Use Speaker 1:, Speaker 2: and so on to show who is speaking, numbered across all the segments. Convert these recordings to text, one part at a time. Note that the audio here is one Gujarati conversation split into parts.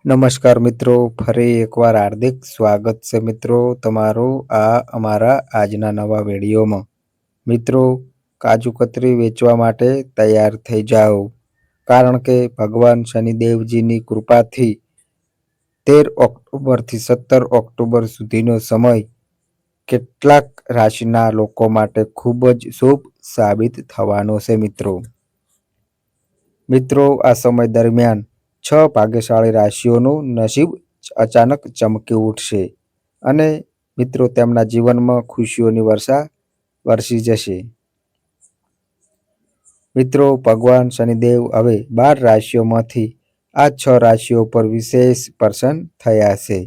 Speaker 1: નમસ્કાર મિત્રો, ફરી એકવાર હાર્દિક સ્વાગત છે મિત્રો તમારું આ અમારા આજના નવા વિડીયોમાં. મિત્રો, કાજુ કતરી વેચવા માટે તૈયાર થઈ જાઓ, કારણ કે ભગવાન શનિદેવજીની કૃપાથી 13 ઓક્ટોબરથી 17 ઓક્ટોબર સુધીનો સમય કેટલાક રાશિના લોકો માટે ખૂબ જ શુભ સાબિત થવાનો છે મિત્રો. મિત્રો, આ સમય દરમિયાન 6 ભાગ્યશાળી રાશિઓનું નસીબ અચાનક ચમકી ઉઠશે અને મિત્રો તેમના જીવનમાં ખુશીઓની વર્ષા વરસી જશે. મિત્રો, ભગવાન શનિદેવ હવે 12 રાશિઓમાંથી આ 6 રાશિઓ પર વિશેષ પ્રસન્ન થયા છે.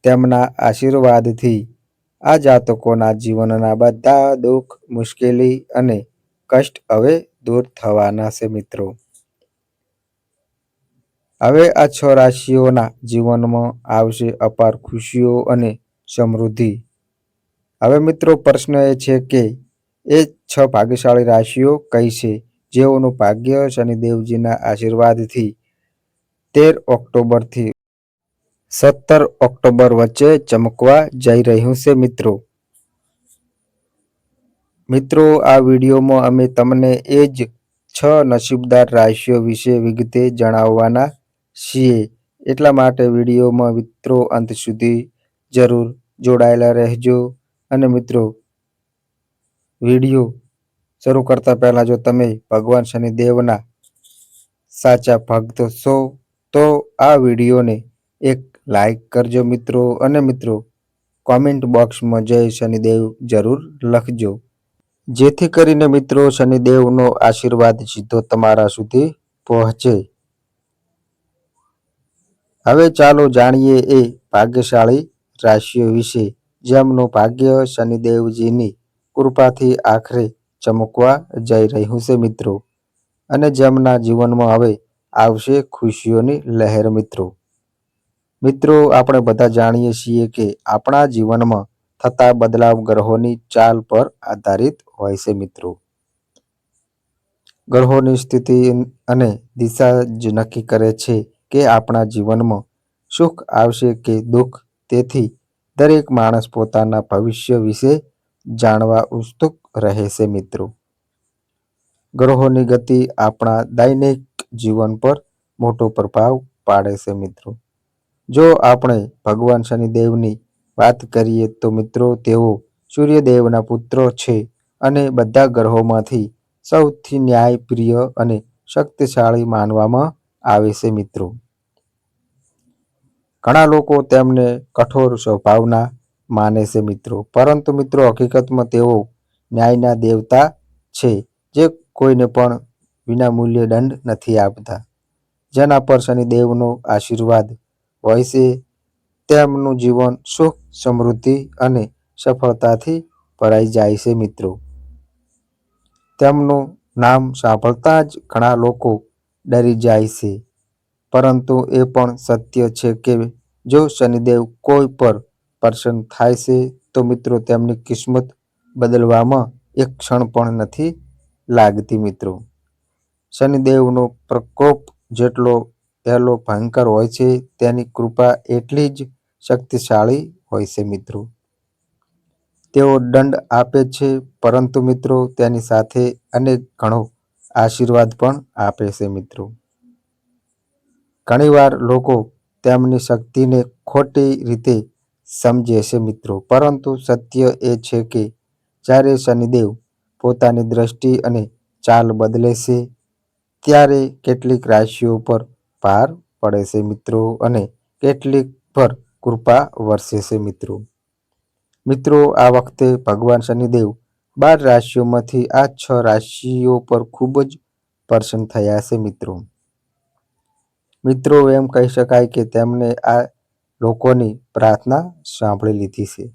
Speaker 1: તેમના આશીર્વાદથી આ જાતકોના જીવનના બધા દુઃખ, મુશ્કેલી અને કષ્ટ હવે દૂર થવાના છે મિત્રો. હવે આ 6 રાશિઓના જીવનમાં આવશે અપાર ખુશીઓ અને સમૃદ્ધિ. હવે મિત્રો, પ્રશ્ન એ છે કે એ 6 ભાગ્યશાળી રાશિઓ કઈ છે જેઓનું ભાગ્ય શનિદેવજીના આશીર્વાદથી 13 ઓક્ટોબરથી 17 ઓક્ટોબર વચ્ચે ચમકવા જઈ રહ્યું છે મિત્રો. મિત્રો, આ વિડીયોમાં અમે તમને એ જ 6 નસીબદાર રાશિઓ વિશે વિગતે જણાવવાના છીએ. એટલા માટે વિડીયોમાં મિત્રો અંત સુધી જરૂર જોડાયેલા રહેજો. અને મિત્રો, વિડીયો શરૂ કરતા પહેલા જો તમે ભગવાન શનિદેવના સાચા ભક્ત છો તો આ વિડીયોને એક લાઈક કરજો મિત્રો. અને મિત્રો, કોમેન્ટ બોક્સમાં જય શનિદેવ જરૂર લખજો, જેથી કરીને મિત્રો શનિદેવનો આશીર્વાદ સીધો તમારા સુધી પહોંચે. હવે ચાલો જાણીએ એ ભાગ્યશાળી રાશિઓ વિશે જેમનું ભાગ્ય શનિદેવજીની કૃપાથી આખરે ચમકવા જઈ રહ્યું છે મિત્રો, અને જેમના જીવનમાં હવે આવશે ખુશીઓની લહેર મિત્રો. મિત્રો, આપણે બધા જાણીએ છીએ કે આપણા જીવનમાં થતા બદલાવ ગ્રહોની ચાલ પર આધારિત હોય છે મિત્રો. ગ્રહોની સ્થિતિ અને દિશા જ નક્કી કરે છે કે આપણા જીવનમાં સુખ આવશે કે દુઃખ. તેથી દરેક માણસ પોતાના ભવિષ્ય વિશે જાણવા ઉત્સુક રહે છે મિત્રો. ગ્રહોની ગતિ આપણા દૈનિક જીવન પર મોટો પ્રભાવ પાડે છે મિત્રો. જો આપણે ભગવાન શનિદેવની વાત કરીએ તો મિત્રો તેઓ સૂર્યદેવના પુત્ર છે અને બધા ગ્રહોમાંથી સૌથી ન્યાયપ્રિય અને શક્તિશાળી માનવામાં આવે છે મિત્રો. ઘણા લોકો તેમને કઠોર સ્વભાવના માને છે મિત્રો, પરંતુ મિત્રો હકીકતમાં તેઓ ન્યાયના દેવતા છે જે કોઈને પણ વિનામૂલ્યે દંડ નથી આપતા. જેના પર શનિદેવનો આશીર્વાદ હોય છે તેમનું જીવન સુખ, સમૃદ્ધિ અને સફળતાથી ભરાઈ જાય છે મિત્રો. તેમનું નામ સાંભળતા જ ઘણા લોકો ડરી જાય છે, પરંતુ એ પણ સત્ય છે કે જો શનિદેવ કોઈ પર પ્રસન્ન થાય છે તો મિત્રો તેમની કિસ્મત બદલવામાં એક ક્ષણ પણ નથી લાગતી મિત્રો. શનિદેવનો પ્રકોપ જેટલો પહેલો ભયંકર હોય છે તેની કૃપા એટલી જ શક્તિશાળી હોય છે મિત્રો. તેઓ દંડ આપે છે, પરંતુ મિત્રો તેની સાથે અનેક ઘણો આશીર્વાદ પણ આપે છે મિત્રો. ઘણીવાર લોકો તેમની શક્તિને ખોટી રીતે સમજે છે મિત્રો, પરંતુ સત્ય એ છે કે જ્યારે શનિદેવ પોતાની દ્રષ્ટિ અને ચાલ બદલે છે ત્યારે કેટલીક રાશિઓ પર ભાર પડે છે મિત્રો અને કેટલીક પર કૃપા વરસે છે મિત્રો. મિત્રો, આ વખતે ભગવાન શનિદેવ 12 રાશિઓમાંથી આ 6 રાશિઓ પર ખૂબ જ પ્રસન્ન થયા છે મિત્રો. મિત્રો, એમ કહી શકાય કે તેમને આ લોકોની પ્રાર્થના સાંભળી લીધી છે.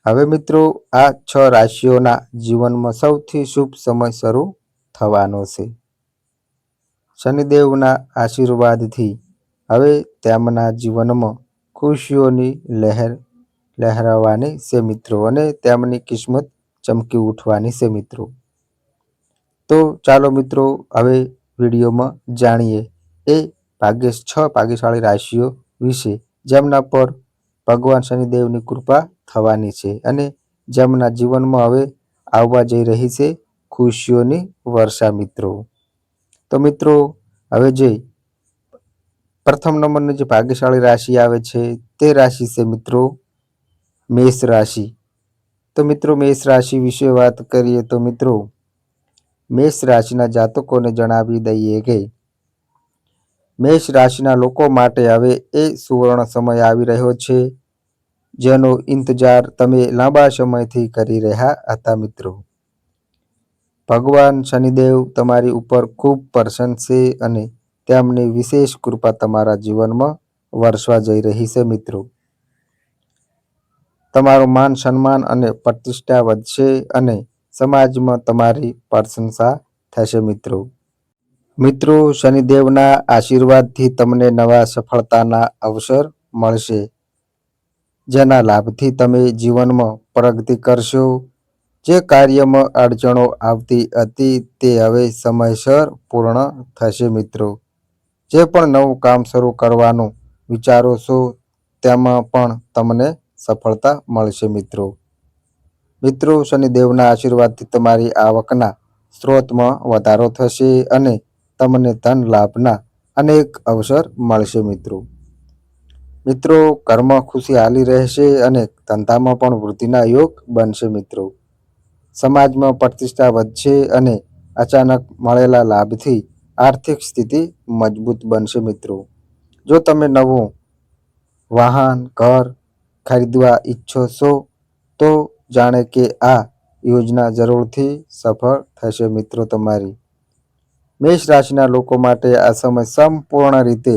Speaker 1: હવે મિત્રો, આ 6 રાશિઓના જીવનમાં સૌથી શુભ સમય શરૂ થવાનો છે. શનિદેવના આશીર્વાદથી હવે તેમના જીવનમાં ખુશીઓની લહેર લહેરાવાની છે મિત્રો, અને તેમની કિસ્મત ચમકી ઉઠવાની છે મિત્રો. તો ચાલો મિત્રો હવે વિડીયોમાં જાણીએ એ ભાગ્યશાળી રાશિઓ વિશે જેમના પર ભગવાન શનિદેવની કૃપા થવાની છે અને જેમના જીવનમાં હવે આવવા જઈ રહી છે ખુશીઓની વર્ષા મિત્રો. તો મિત્રો હવે જે પ્રથમ નંબરની જે ભાગ્યશાળી રાશિ આવે છે તે રાશિ છે મિત્રો મેષ રાશિ. તો મિત્રો મેષ રાશિ વિશે વાત કરીએ તો મિત્રો મેષ રાશિના જાતકોને જણાવી દઈએ કે મેષ રાશિના લોકો માટે હવે એ સુવર્ણ સમય આવી રહ્યો છે જેનો ઇંતજાર તમે લાંબા સમયથી કરી રહ્યા હતા મિત્રો. ભગવાન શનિદેવ તમારી ઉપર ખૂબ પ્રસન્ન છે અને તેમની વિશેષ કૃપા તમારા જીવનમાં વરસવા જઈ રહી છે મિત્રો. તમારું માન સન્માન અને પ્રતિષ્ઠા વધશે અને સમાજમાં તમારી પ્રશંસા થશે મિત્રો. મિત્રો શનિદેવના આશીર્વાદથી તમને નવા સફળતાના અવસર મળશે જેના લાભથી તમે જીવનમાં પ્રગતિ કરશો. જે કાર્યમાં અડચણો આવતી હતી તે હવે સમયસર પૂર્ણ થશે મિત્રો. જે પણ નવું કામ શરૂ કરવાનું વિચારો છો તેમાં પણ તમને સફળતા મળશે મિત્રો. મિત્રો શનિદેવના આશીર્વાદથી તમારી આવકના સ્ત્રોતમાં વધારો થશે અને તમને ધન લાભના અનેક અવસર મળશે મિત્રો. મિત્રો ઘરમાં ખુશી હાલી રહેશે અને ધંધામાં પણ વૃદ્ધિના યોગ બનશે મિત્રો. સમાજમાં પ્રતિષ્ઠા વધશે અને અચાનક મળેલા લાભથી આર્થિક સ્થિતિ મજબૂત બનશે મિત્રો. જો તમે નવું વાહન ઘર ખરીદવા ઈચ્છો છો તો જાણે કે આ યોજના જરૂરથી સફળ થશે મિત્રો તમારી. મેષ રાશિના લોકો માટે આ સમય સંપૂર્ણ રીતે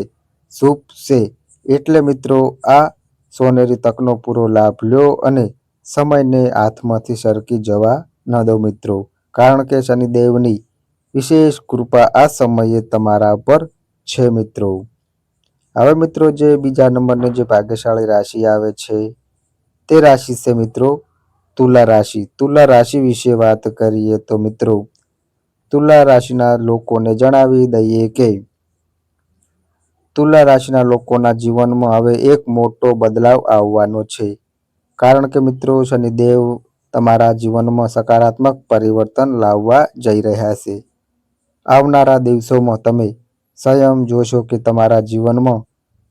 Speaker 1: શુભ છે એટલે મિત્રો આ સોનેરી તકનો પૂરો લાભ લો અને સમયને હાથમાંથી સરકી જવા ન દો મિત્રો. કારણ કે શનિદેવની વિશેષ કૃપા આ સમયે તમારા પર છે મિત્રો. હવે મિત્રો જે બીજા નંબરની જે ભાગ્યશાળી રાશિ આવે છે તે રાશિ છે મિત્રો તુલા રાશિ. તુલા રાશિ વિશે વાત કરીએ તો મિત્રો તુલા રાશિના લોકોને જણાવી દઈએ કે તુલા રાશિના લોકોના જીવનમાં હવે એક મોટો બદલાવ આવવાનો છે. કારણ કે મિત્રો શનિદેવ તમારા જીવનમાં સકારાત્મક પરિવર્તન લાવવા જઈ રહ્યા છે. આવનારા દિવસોમાં તમે સ્વયં જોશો કે તમારા જીવનમાં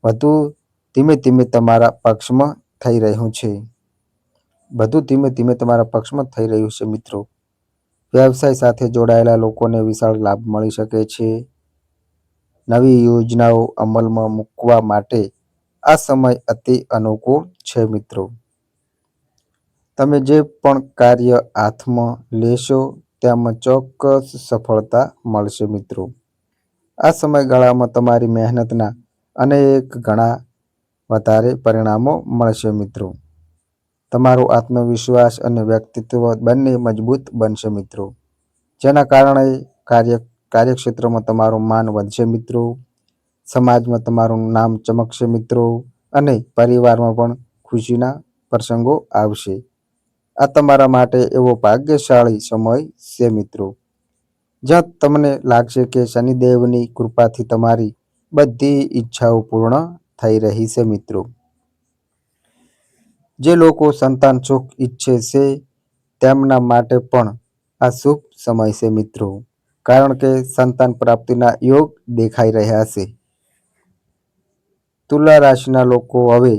Speaker 1: બધું ધીમે ધીમે તમારા પક્ષમાં થઈ રહ્યું છે. બધું ધીમે ધીમે તમારા પક્ષમાં થઈ રહ્યું છે મિત્રો. વ્યવસાય સાથે જોડાયેલા લોકોને વિશાળ લાભ મળી શકે છે. નવી યોજનાઓ અમલમાં મૂકવા માટે આ સમય અતિ અનુકૂળ છે મિત્રો. તમે જે પણ કાર્ય હાથમાં લેશો તેમાં ચોક્કસ સફળતા મળશે મિત્રો. આ સમયગાળામાં તમારી મહેનતના અનેક ગણા વધારે પરિણામો મળશે મિત્રો. તમારો આત્મવિશ્વાસ અને વ્યક્તિત્વ બંને મજબૂત બનશે મિત્રો. જેના કારણે કાર્યક્ષેત્રમાં તમારું માન વધશે મિત્રો. સમાજમાં તમારું નામ ચમકશે મિત્રો અને પરિવારમાં પણ ખુશીના પ્રસંગો આવશે. આ તમારા માટે એવો ભાગ્યશાળી સમય છે મિત્રો જ્યાં તમને લાગશે કે શનિદેવની કૃપાથી તમારી બધી ઈચ્છાઓ પૂર્ણ થઈ રહી છે મિત્રો. જે લોકો સંતાન સુખ ઈચ્છે છે તેમના માટે પણ આ શુભ સમય છે મિત્રો. કારણ કે સંતાન પ્રાપ્તિના યોગ દેખાઈ રહ્યા છે. તુલા રાશિના લોકો હવે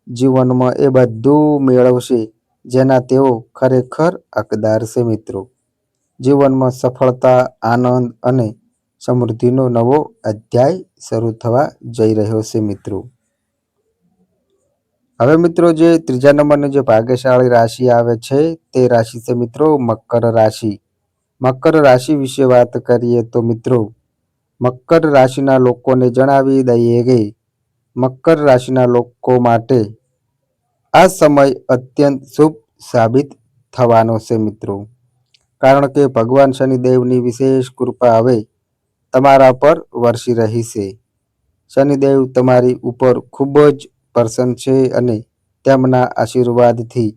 Speaker 1: જીવનમાં એ બધું મેળવશે જેના તેઓ ખરેખર હકદાર છે મિત્રો. જીવનમાં સફળતા આનંદ અને સમૃદ્ધિનો નવો અધ્યાય શરૂ થવા જઈ રહ્યો છે મિત્રો. હવે મિત્રો જે ત્રીજા નંબરની જે ભાગ્યશાળી રાશિ આવે છે તે રાશિ છે મિત્રો મકર રાશિ. મકર રાશિ વિશે વાત કરીએ તો મિત્રો મકર રાશિના લોકોને જણાવી દઈએ કે મકર રાશિના લોકો માટે આ સમય અત્યંત શુભ સાબિત થવાનો છે મિત્રો. કારણ કે ભગવાન શનિદેવની વિશેષ કૃપા હવે તમારા પર વરસી રહી છે. શનિદેવ તમારી ઉપર ખૂબ જ પ્રસન્ન છે અને તેમના આશીર્વાદથી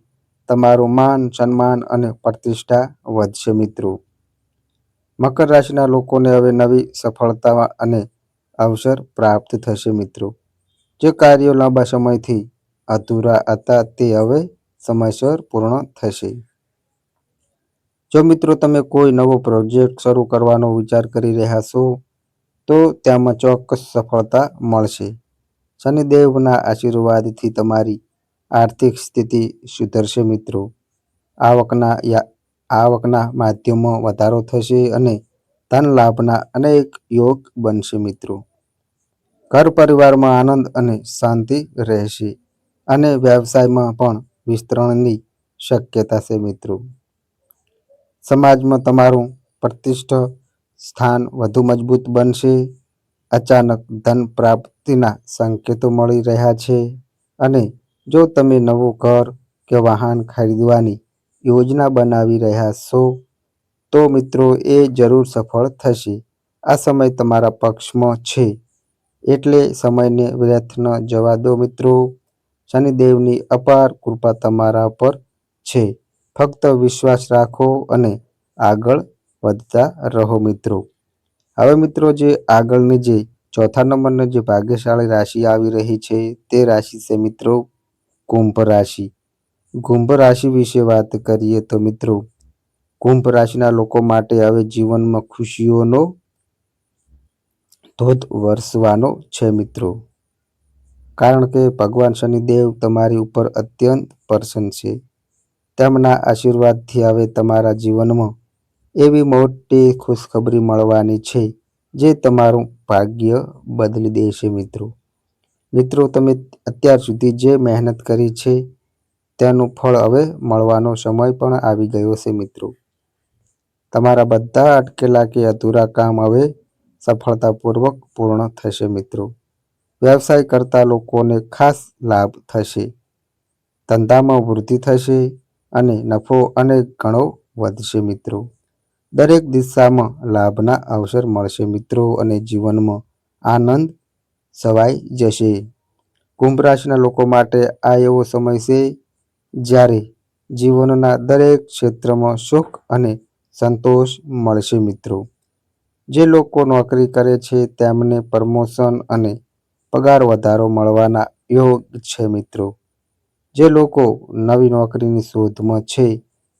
Speaker 1: તમારું માન સન્માન અને પ્રતિષ્ઠા વધશે મિત્રો. મકર રાશિના લોકોને હવે નવી સફળતા અને અવસર પ્રાપ્ત થશે મિત્રો. જે કાર્યો લાંબા સમયથી અધૂરા હતા તે હવે સમયસર પૂર્ણ થશે. જો મિત્રો તમે કોઈ નવો પ્રોજેક્ટ શરૂ કરવાનો વિચાર કરી રહ્યા છો તો તેમાં ચોક્કસ સફળતા મળશે. શનિદેવના આશીર્વાદથી તમારી આર્થિક સ્થિતિ સુધરશે મિત્રો. આવકના માધ્યમમાં વધારો થશે અને ધન લાભના અનેક યોગ બનશે મિત્રો. ઘર પરિવારમાં આનંદ અને શાંતિ રહેશે અને વ્યવસાયમાં પણ વિસ્તરણની શક્યતા છે મિત્રો. સમાજમાં તમારું પ્રતિષ્ઠા સ્થાન વધુ મજબૂત બનશે. અચાનક ધન પ્રાપ્તિના સંકેતો મળી રહ્યા છે અને જો તમે નવું ઘર કે વાહન ખરીદવાની યોજના બનાવી રહ્યા છો તો મિત્રો એ જરૂર સફળ થશે. આ સમય તમારા પક્ષમાં છે એટલે સમયને વ્યર્થ ન જવા દો મિત્રો. શનિદેવની અપાર કૃપા તમારા પર છે. ફક્ત વિશ્વાસ રાખો અને આગળ વધતા રહો મિત્રો. હવે મિત્રો જે આગળની જે ચોથા નંબરની જે ભાગ્યશાળી રાશિ આવી રહી છે તે રાશિ છે મિત્રો કુંભ રાશિ. કુંભ રાશિ વિશે વાત કરીએ તો મિત્રો કુંભ રાશિના લોકો માટે હવે જીવનમાં ખુશીઓનો ધોધ વરસવાનો છે મિત્રો. કારણ કે ભગવાન શનિદેવ તમારી ઉપર અત્યંત પ્રસન્ન છે. તેમના આશીર્વાદથી હવે તમારા જીવનમાં એવી મોટી ખુશખબરી મળવાની છે જે તમારું ભાગ્ય બદલી દેશે મિત્રો. મિત્રો તમે અત્યાર સુધી જે મહેનત કરી છે તેનું ફળ હવે મળવાનો સમય પણ આવી ગયો છે મિત્રો. તમારા બધા અટકેલા કે અધૂરા કામ હવે સફળતાપૂર્વક પૂર્ણ થશે મિત્રો. વ્યવસાય કરતા લોકોને ખાસ લાભ થશે. ધંધામાં વૃદ્ધિ થશે અને નફો અનેક ગણો વધશે મિત્રો. દરેક દિશામાં લાભના અવસર મળશે મિત્રો અને જીવનમાં આનંદ છવાઈ જશે. કુંભ રાશિના લોકો માટે આ એવો સમય છે જ્યારે જીવનના દરેક ક્ષેત્રમાં સુખ અને સંતોષ મળશે મિત્રો. જે લોકો નોકરી કરે છે તેમને પ્રમોશન અને પગાર વધારો મળવાના યોગ છે મિત્રો. જે લોકો નવી નોકરીની શોધમાં છે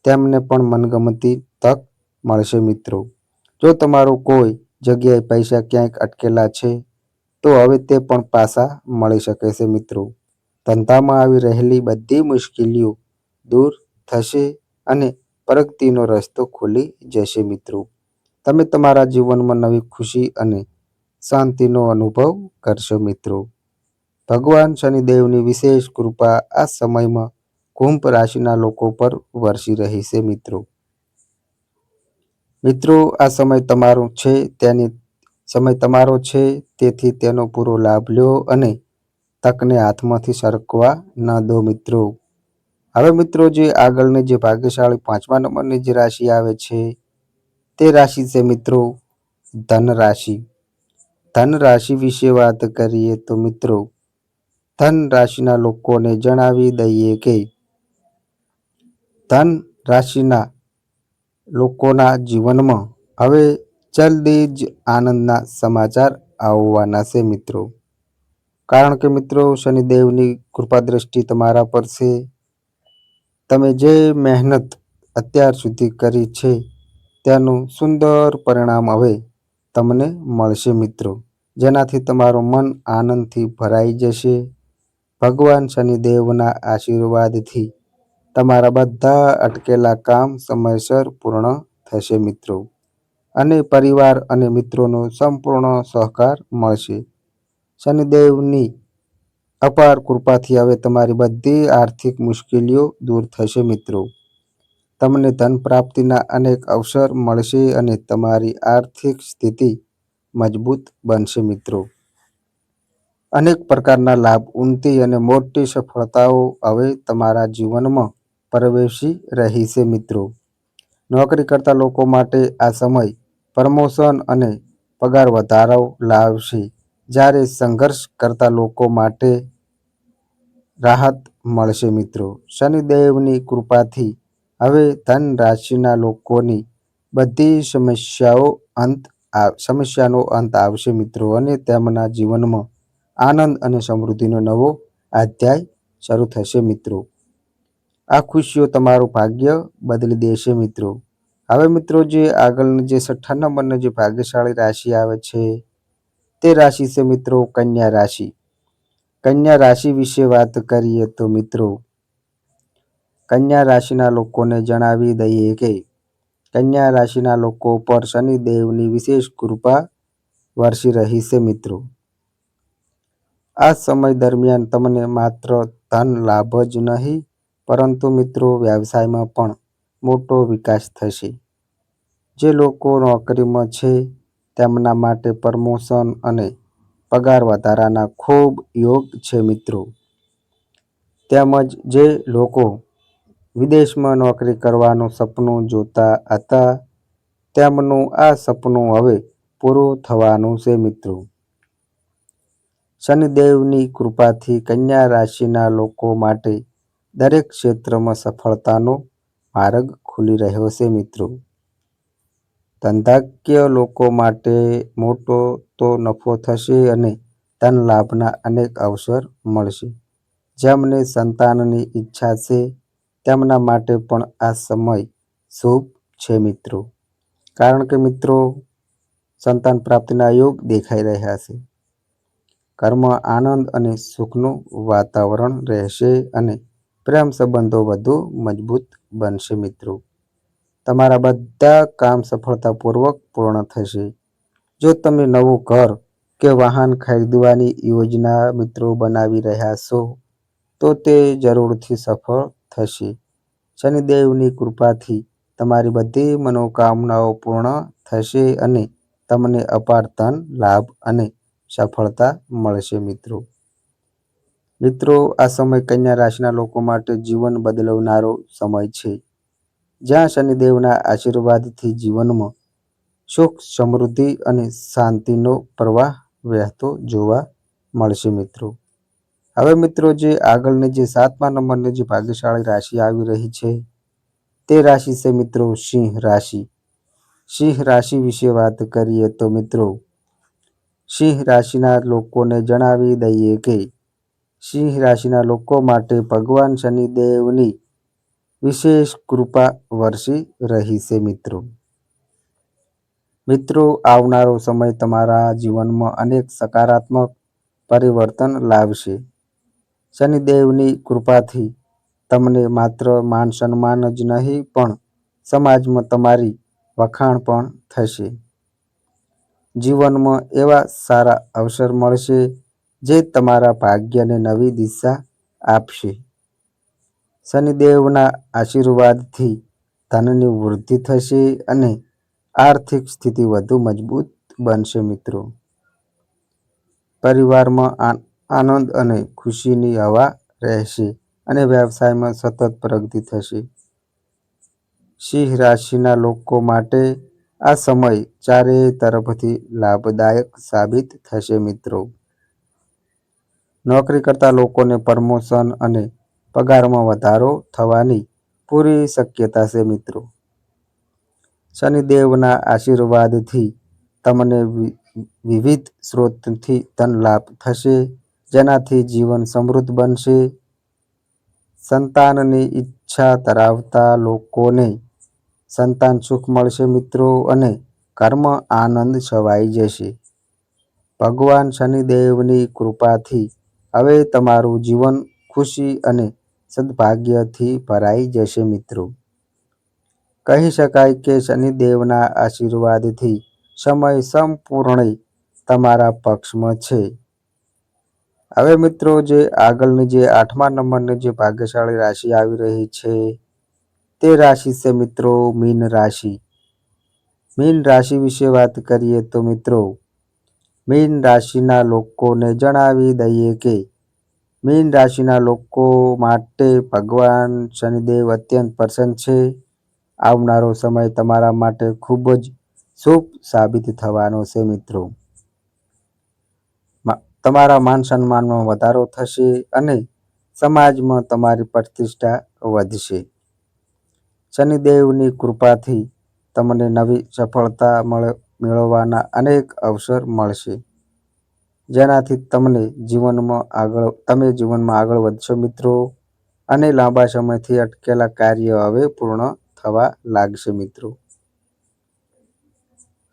Speaker 1: તેમને પણ મનગમતી તક મળશે મિત્રો. જો તમારું કોઈ જગ્યાએ પૈસા ક્યાંક અટકેલા છે તો હવે તે પણ પાછા મળી શકે છે મિત્રો. ધંધામાં આવી રહેલી બધી મુશ્કેલીઓ દૂર થશે અને પ્રગતિનો રસ્તો ખુલી જશે મિત્રો. તમે તમારા જીવનમાં નવી ખુશી અને શાંતિનો અનુભવ કરશો મિત્રો. ભગવાન શનિદેવની વિશેષ કૃપા આ સમયમાં કુંભ રાશિના લોકો પર વરસી રહી છે મિત્રો. મિત્રો આ સમય તમારો છે તેથી તેનો પૂરો લાભ લો અને તકને હાથમાંથી સરકવા ન દો મિત્રો. હવે મિત્રો જે આગળની જે ભાગ્યશાળી પાંચમા નંબરની જે રાશિ આવે છે તે રાશિ છે મિત્રો ધન રાશિ. ધન રાશિ વિશે વાત કરીએ તો મિત્રો ધન રાશિના લોકોને જણાવી દઈએ કે ધન રાશિના લોકોના જીવનમાં હવે જલ્દી જ આનંદના સમાચાર આવવાના છે મિત્રો. કારણ કે મિત્રો શનિદેવની કૃપા દ્રષ્ટિ તમારા પર છે. તમે જે મહેનત અત્યાર સુધી કરી છે તેનું સુંદર પરિણામ હવે તમને મળશે મિત્રો. જેનાથી તમારું મન આનંદથી ભરાઈ જશે. ભગવાન શનિદેવના આશીર્વાદથી તમારા બધા અટકેલા કામ સમયસર પૂર્ણ થશે મિત્રો અને પરિવાર અને મિત્રોનો સંપૂર્ણ સહકાર મળશે. શનિદેવની અપાર કૃપાથી હવે તમારી બધી આર્થિક મુશ્કેલીઓ દૂર થશે મિત્રો. તમને ધન પ્રાપ્તિના અનેક અવસર મળશે અને તમારી આર્થિક સ્થિતિ મજબૂત બનશે મિત્રો. અનેક પ્રકારના લાભ, ઉન્નતિ અને મોટી સફળતાઓ હવે તમારા જીવનમાં પ્રવેશી રહી છે મિત્રો. નોકરી કરતા લોકો માટે આ સમય પ્રમોશન અને પગાર વધારો લાવશે. જ્યારે સંઘર્ષ કરતા લોકો માટે રાહત મળશે મિત્રો. શનિદેવની કૃપાથી હવે ધન રાશિના લોકોની બધી સમસ્યાઓ અંત સમસ્યાનો અંત આવશે મિત્રો, અને તેમના જીવનમાં આનંદ અને સમૃદ્ધિનો નવો અધ્યાય શરૂ થશે મિત્રો. આ ખુશીઓ તમારું ભાગ્ય બદલી દેશે મિત્રો. હવે મિત્રો જે આગળની જે 6 નંબરની જે ભાગ્યશાળી રાશિ આવે છે તે રાશિ છે મિત્રો કન્યા રાશિ. કન્યા રાશિ વિશે વાત કરીએ તો મિત્રો, કન્યા રાશિના લોકોને જણાવી દઈએ કે કન્યા રાશિના લોકો પર શનિદેવની વિશેષ કૃપા વરસી રહી છે મિત્રો. આ સમય દરમિયાન તમને માત્ર ધન લાભ જ નહીં, પરંતુ મિત્રો વ્યવસાયમાં પણ મોટો વિકાસ થશે. જે લોકો નોકરીમાં છે તેમના માટે પ્રમોશન અને પગાર વધારાના ખૂબ યોગ છે મિત્રો. તેમજ જે લોકો વિદેશમાં નોકરી કરવાનું સપનું જોતા હતા તેમનું આ સપનું હવે પૂરું થવાનું છે મિત્રો. શનિદેવની કૃપાથી કન્યા રાશિના લોકો માટે દરેક ક્ષેત્રમાં સફળતાનો માર્ગ ખુલી રહ્યો છે મિત્રો. ધંધાકીય લોકો માટે મોટો તો નફો થશે અને ધન લાભના અનેક અવસર મળશે. જેમને સંતાનની ઈચ્છા છે તેમના માટે પણ આ સમય શુભ છે મિત્રો, કારણ કે મિત્રો સંતાન પ્રાપ્તિના યોગ દેખાઈ રહ્યા છે. ઘરમાં આનંદ અને સુખનું વાતાવરણ રહેશે અને પ્રેમ સંબંધો વધુ મજબૂત બનશે મિત્રો. તમારા બધા કામ સફળતાપૂર્વક પૂર્ણ થશે. જો તમે નવું ઘર કે વાહન ખરીદવાની યોજના મિત્રો બનાવી રહ્યા છો તો તે જરૂરથી સફળ થશે. શનિદેવની કૃપાથી તમારી બધી મનોકામનાઓ પૂર્ણ થશે અને તમને અપાર ધન લાભ અને સફળતા મળશે મિત્રો. મિત્રો આ સમય કન્યા રાશિના લોકો માટે જીવન બદલનારો સમય છે. જ્યાં શનિદેવના આશીર્વાદથી જીવનમાં સુખ, સમૃદ્ધિ અને શાંતિનો પ્રવાહ વહેતો જોવા મળશે મિત્રો. હવે મિત્રો જે આગળની જે 7મા નંબરની જે ભાગ્યશાળી રાશિ આવી રહી છે તે રાશિ છે મિત્રો સિંહ રાશિ. સિંહ રાશિ વિશે વાત કરીએ તો મિત્રો, સિંહ રાશિના લોકોને જણાવી દઈએ કે સિંહ રાશિના લોકો માટે ભગવાન શનિદેવની વિશેષ કૃપા વરસી રહી છે મિત્રો. મિત્રો આવનારો સમય તમારા જીવનમાં અનેક સકારાત્મક પરિવર્તન લાવશે. શનિદેવની કૃપાથી તમને માત્ર માન સન્માન જ નહીં પણ સમાજમાં તમારી વખાણ પણ થશે. જીવનમાં એવા સારા અવસર મળશે જે તમારા ભાગ્યને નવી દિશા આપશે. શનિદેવના આશીર્વાદથી ધનની વૃદ્ધિ થશે અને આર્થિક સ્થિતિ વધુ મજબૂત બનશે મિત્રો. પરિવારમાં આનંદ અને ખુશીની હવા રહેશે અને વ્યવસાયમાં સતત પ્રગતિ થશે. સિંહ રાશિના લોકો માટે આ સમય ચારેય તરફથી લાભદાયક સાબિત થશે મિત્રો. નોકરી કરતા લોકોને પ્રમોશન અને પગારમાં વધારો થવાની પૂરી શક્યતા છે મિત્રો. શનિદેવના આશીર્વાદથી તમને વિવિધ સ્ત્રોતથી ધન લાભ થશે, જેનાથી જીવન સમૃદ્ધ બનશે. સંતાનની ઈચ્છા ધરાવતા લોકોને સંતાન સુખ મળશે મિત્રો અને ઘરમાં આનંદ છવાઈ જશે. ભગવાન શનિદેવની કૃપાથી હવે તમારું જીવન ખુશી અને સદભાગ્યથી ભરાઈ જશે મિત્રો. કહી શકાય કે શનિદેવના આશીર્વાદથી સમય સંપૂર્ણ તમારા પક્ષમાં છે. હવે મિત્રો જે આગળની જે 8મા નંબરની જે ભાગ્યશાળી રાશિ આવી રહી છે તે રાશિ છે મિત્રો મીન રાશિ. મીન રાશિ વિશે વાત કરીએ તો મિત્રો, મીન રાશિના લોકોને જણાવી દઈએ કે મીન રાશિના લોકો માટે ભગવાન શનિદેવ અત્યંત પ્રસન્ન છે. આવનારો સમય તમારા માટે ખૂબ જ શુભ સાબિત થવાનો છે મિત્રો. તમારા માન સન્માનમાં વધારો થશે અને સમાજમાં તમારી પ્રતિષ્ઠા વધશે. શનિદેવની કૃપાથી તમને નવી સફળતા મેળવવાના અનેક અવસર મળશે, જેનાથી તમે જીવનમાં આગળ વધશો મિત્રો, અને લાંબા સમયથી અટકેલા કાર્ય હવે પૂર્ણ થવા લાગશે મિત્રો.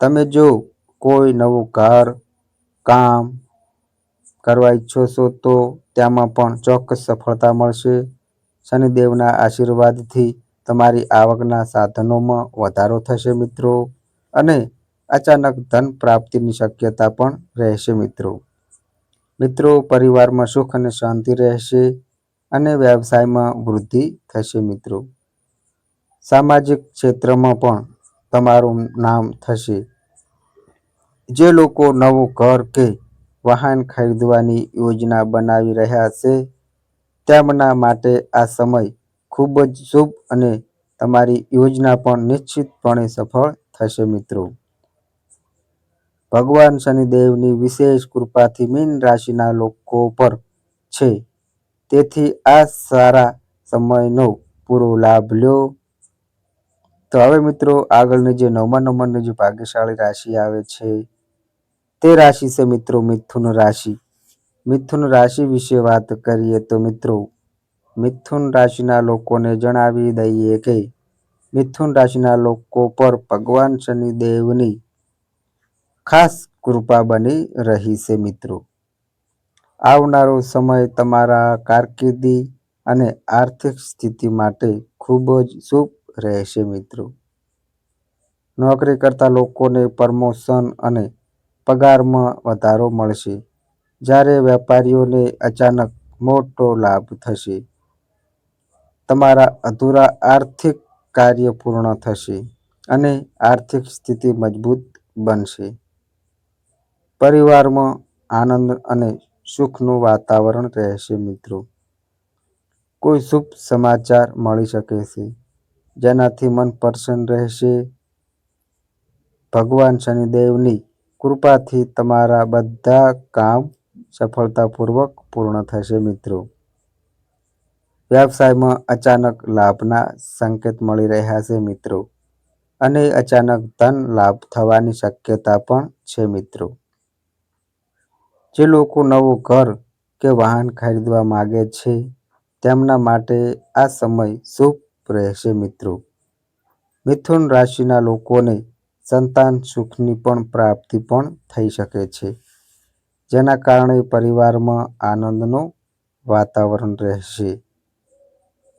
Speaker 1: તમે જો કોઈ નવું ઘર, કામ કરવા ઈચ્છો છો તો તેમાં પણ ચોક્કસ સફળતા મળશે. શનિદેવના આશીર્વાદથી તમારી આવકના સાધનોમાં વધારો થશે મિત્રો, અને અચાનક ધન પ્રાપ્તિની શક્યતા પણ રહેશે મિત્રો. મિત્રો, પરિવારમાં સુખ અને શાંતિ રહેશે, અને વ્યવસાયમાં વૃદ્ધિ થશે મિત્રો. સામાજિક ક્ષેત્રમાં પણ તમારું નામ થશે. જે લોકો નવું ઘર કે વાહન ખરીદવાની યોજના બનાવી રહ્યા છે તેમના માટે આ સમય ખૂબ જ શુભ, અને તમારી યોજના પણ નિશ્ચિતપણે સફળ થશે મિત્રો. ભગવાન શનિદેવની વિશેષ કૃપાથી મીન રાશિના લોકો પર છે, તેથી આ સારા સમયનો પૂરો લાભ લો. તો હવે મિત્રો, આગળની જે 9મા નંબરની જે ભાગ્યશાળી રાશિ આવે છે તે રાશિ છે મિત્રો મિથુન રાશિ. મિથુન રાશિ વિશે વાત કરીએ તો મિત્રો, મિથુન રાશિના લોકોને જણાવી દઈએ કે મિથુન રાશિના લોકો પર ભગવાન શનિદેવની ખાસ કૃપા બની રહી છે મિત્રો. આવનારો સમય તમારા કારકિર્દી અને આર્થિક સ્થિતિ માટે ખૂબ જ શુભ રહેશે મિત્રો. નોકરી કરતા લોકોને પ્રમોશન અને પગારમાં વધારો મળશે, જ્યારે વેપારીઓને અચાનક મોટો લાભ થશે. તમારા અધૂરા આર્થિક કાર્ય પૂર્ણ થશે, અને આર્થિક સ્થિતિ મજબૂત બનશે. પરિવારમાં આનંદ અને સુખનું વાતાવરણ રહેશે મિત્રો. કોઈ શુભ સમાચાર મળી શકે છે, જેનાથી મન પ્રસન્ન રહેશે. ભગવાન શનિદેવની કૃપાથી તમારા બધા કામ સફળતાપૂર્વક પૂર્ણ થશે મિત્રો. વ્યવસાયમાં અચાનક લાભના સંકેત મળી રહ્યા છે મિત્રો, અને અચાનક ધન લાભ થવાની શક્યતા પણ છે મિત્રો. જે લોકો નવું ઘર કે વાહન ખરીદવા માંગે છે તેમના માટે આ સમય શુભ રહેશે મિત્રો. મિથુન રાશિના લોકોને સંતાન સુખની પણ પ્રાપ્તિ પણ થઈ શકે છે, જેના કારણે પરિવારમાં આનંદનું વાતાવરણ રહેશે.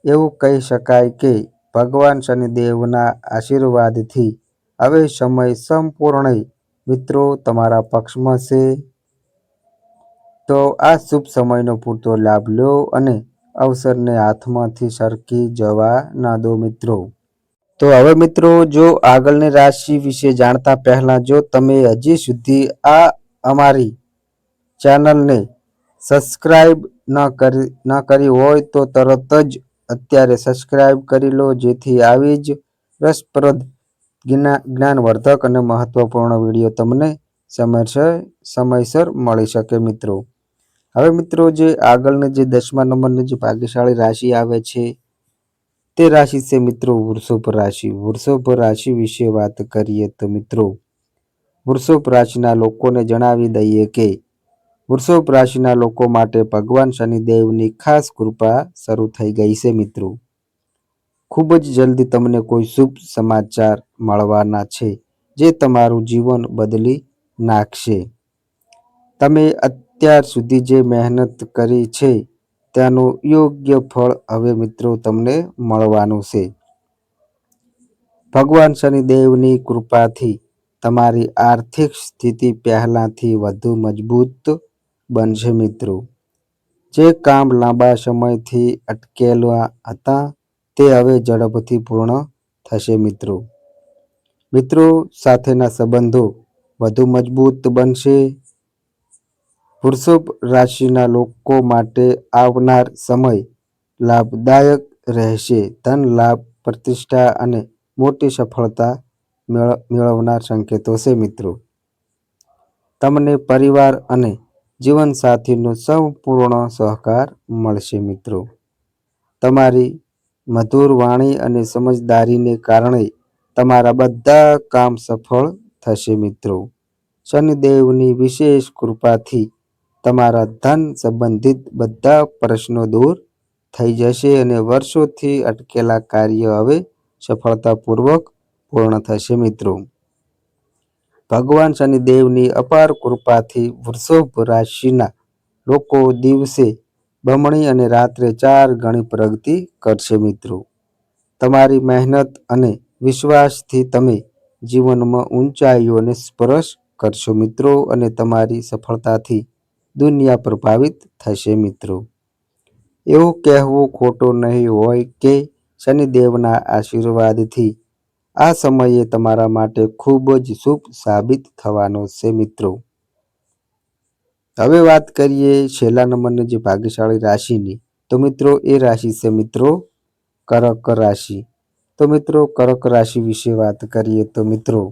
Speaker 1: એવું કહી શકાય કે ભગવાન શનિદેવના આશીર્વાદથી હવે સમય સંપૂર્ણ મિત્રો તમારા પક્ષમાં છે. તો આ શુભ સમયનો પૂરતો લાભ લો, અને અવસરને હાથમાંથી સરકી જવા ના દો મિત્રો. તો હવે મિત્રો, જો આગળની રાશિ વિશે જાણતા પહેલા જો તમે હજી સુધી અમારી ચેનલને સબસ્ક્રાઇબ ન કરી હોય તો તરત જ અત્યારે સબસ્ક્રાઇબ કરી લો, જેથી આવી જ રસપ્રદ, જ્ઞાનવર્ધક અને મહત્વપૂર્ણ વિડીયો તમને સમયસર મળી શકે મિત્રો. હવે મિત્રો, જે આગળની જે 10મા નંબરની જે ભાગ્યશાળી રાશિ આવે છે તે રાશિ છે મિત્રો વૃષભ રાશિ. વૃષભ રાશિ વિશે વાત કરીએ તો મિત્રો, વૃષભ રાશિના લોકોને જણાવી દઈએ કે વૃષભ રાશિના લોકો માટે ભગવાન શનિદેવની ખાસ કૃપા શરૂ થઈ ગઈ છે મિત્રો. ખૂબ જ જલ્દી તમને કોઈ શુભ સમાચાર મળવાના છે, જે તમારું જીવન બદલી નાખશે. તમે અત્યાર સુધી જે મહેનત કરી છે તેનું યોગ્ય ફળ હવે મિત્રો તમને મળવાનું છે. ભગવાન શનિદેવની કૃપાથી તમારી આર્થિક સ્થિતિ પહેલાંથી વધુ મજબૂત બનશે મિત્રો. જે કામ લાંબા સમયથી અટકેલા હતા તે હવે ઝડપથી પૂર્ણ થશે મિત્રો. મિત્રો સાથેના સંબંધો વધુ મજબૂત બનશે. વૃષભ રાશિના લોકો માટે આવનાર સમય લાભદાયક રહેશે. ધન લાભ, પ્રતિષ્ઠા અને મોટી સફળતા મેળવનાર સંકેતો છે મિત્રો. તમને પરિવાર અને જીવનસાથીનો સંપૂર્ણ સહકાર મળશે મિત્રો. તમારી મધુર વાણી અને સમજદારીને કારણે તમારા બધા કામ સફળ થશે મિત્રો. શનિદેવની વિશેષ કૃપાથી તમારા ધન સંબંધિત બધા પ્રશ્નો દૂર થઈ જશે અને વર્ષોથી અટકેલા કાર્ય હવે સફળતાપૂર્વક પૂર્ણ થશે મિત્રો. ભગવાન શનિદેવની અપાર કૃપાથી વૃષભ રાશિના લોકો દિવસે બમણી અને રાત્રે 4 ગણી પ્રગતિ કરશે મિત્રો. તમારી મહેનત અને વિશ્વાસથી તમે જીવનમાં ઊંચાઈઓને સ્પર્શ કરશો મિત્રો અને તમારી સફળતાથી દુનિયા પ્રભાવિત થશે મિત્રો. એવું કહેવું ખોટું નહીં હોય કે શનિદેવના આશીર્વાદથી આ સમયે તમારા માટે ખૂબ જ શુભ સાબિત થવાનો છે મિત્રો. હવે વાત કરીએ છેલ્લા નંબરની જે ભાગ્યશાળી રાશિની, તો મિત્રો એ રાશિ છે મિત્રો કર્ક રાશિ. તો મિત્રો કર્ક રાશિ વિશે વાત કરીએ તો મિત્રો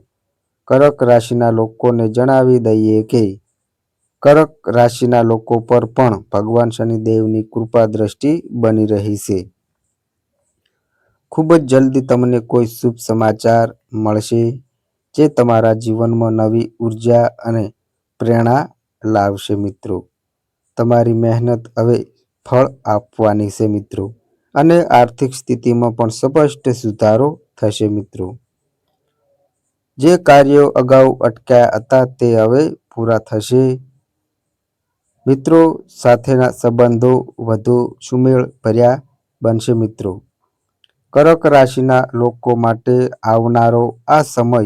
Speaker 1: કર્ક રાશિના લોકોને જણાવી દઈએ કે કર્ક રાશિના લોકો પર પણ ભગવાન શનિદેવની કૃપા દ્રષ્ટિ બની રહી છે. ખૂબ જ જલ્દી તમને કોઈ શુભ સમાચાર મળશે જે તમારા જીવનમાં નવી ઉર્જા અને પ્રેરણા લાવશે મિત્રો. તમારી મહેનત હવે ફળ આપવાની છે મિત્રો અને આર્થિક સ્થિતિમાં પણ સ્પષ્ટ સુધારો થશે મિત્રો. જે કાર્યો અગાઉ અટક્યા હતા તે હવે પૂરા થશે. મિત્રો સાથેના સંબંધો વધુ સુમેળ ભર્યા બનશે મિત્રો. કર્ક રાશિના લોકો માટે આવનારો આ સમય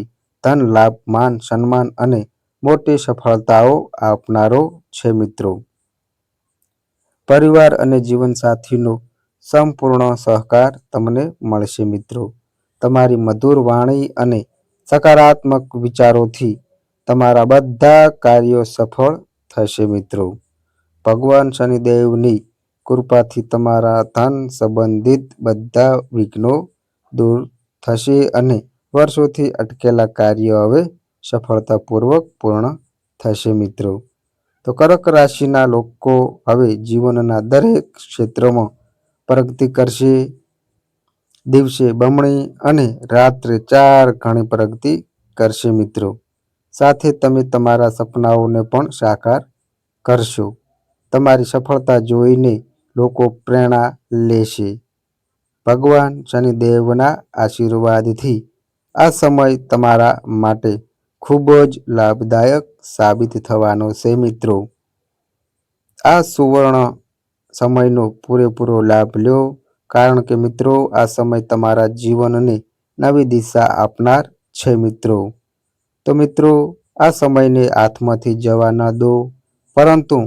Speaker 1: ધન લાભ, માન સન્માન અને મોટી સફળતાઓ આપનારો છે મિત્રો. પરિવાર અને જીવનસાથીનો સંપૂર્ણ સહકાર તમને મળશે મિત્રો. તમારી મધુર વાણી અને સકારાત્મક વિચારોથી તમારા બધા કાર્યો સફળ થશે મિત્રો. ભગવાન શનિદેવની કૃપાથી તમારા ધન સંબંધિત બધા વિઘ્નો દૂર થશે અને વર્ષોથી અટકેલા કાર્યો હવે સફળતાપૂર્વક પૂર્ણ થશે મિત્રો. તો કર્ક રાશિના લોકો હવે જીવનના દરેક ક્ષેત્રમાં પ્રગતિ કરશે. દિવસે બમણી અને રાત્રે 4 ગણી પ્રગતિ કરશે મિત્રો. સાથે તમે તમારા સપનાઓને પણ સાકાર કરશો. તમારી સફળતા જોઈને લોકો પ્રેરણા લેશે. ભગવાન શનિદેવના આશીર્વાદથી આ સમય તમારા માટે ખૂબ જ લાભદાયક સાબિત થવાનો છે મિત્રો. આ સુવર્ણ સમયનો પૂરેપૂરો લાભ લો, કારણ કે મિત્રો આ સમય તમારા જીવનને નવી દિશા આપનાર છે મિત્રો. તો મિત્રો આ સમયને હાથમાંથી જવા ન દો, પરંતુ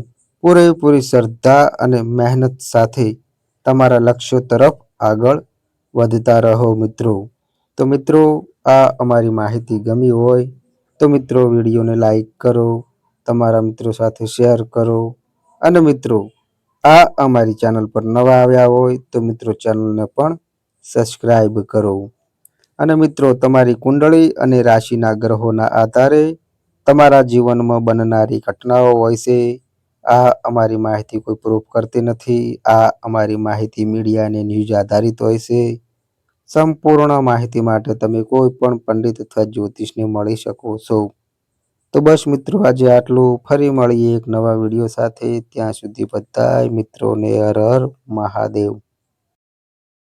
Speaker 1: પૂરેપૂરી શ્રદ્ધા અને મહેનત સાથે તમારા લક્ષ્યો તરફ આગળ વધતા રહો મિત્રો. તો મિત્રો આ અમારી માહિતી ગમી હોય તો મિત્રો વિડીયોને લાઈક કરો, તમારા મિત્રો સાથે શેર કરો અને મિત્રો આ અમારી ચેનલ પર નવા આવ્યા હોય તો મિત્રો ચેનલને પણ સબસ્ક્રાઈબ કરો. અને મિત્રો તમારી કુંડળી અને રાશિના ગ્રહોના આધારે તમારા જીવનમાં બનનારી ઘટનાઓ હોય છે. આ અમારી માહિતી કોઈ પ્રૂફ કરતી નથી. આ અમારી માહિતી મીડિયા અને ન્યૂઝ આધારિત હોય છે. સંપૂર્ણ માહિતી માટે તમે કોઈ પણ પંડિત અથવા જ્યોતિષને મળી શકો છો. તો બસ મિત્રો આજે આટલું. ફરી મળીએ એક નવા વિડીયો સાથે. ત્યાં સુધી બધાય મિત્રોને હર હર મહાદેવ.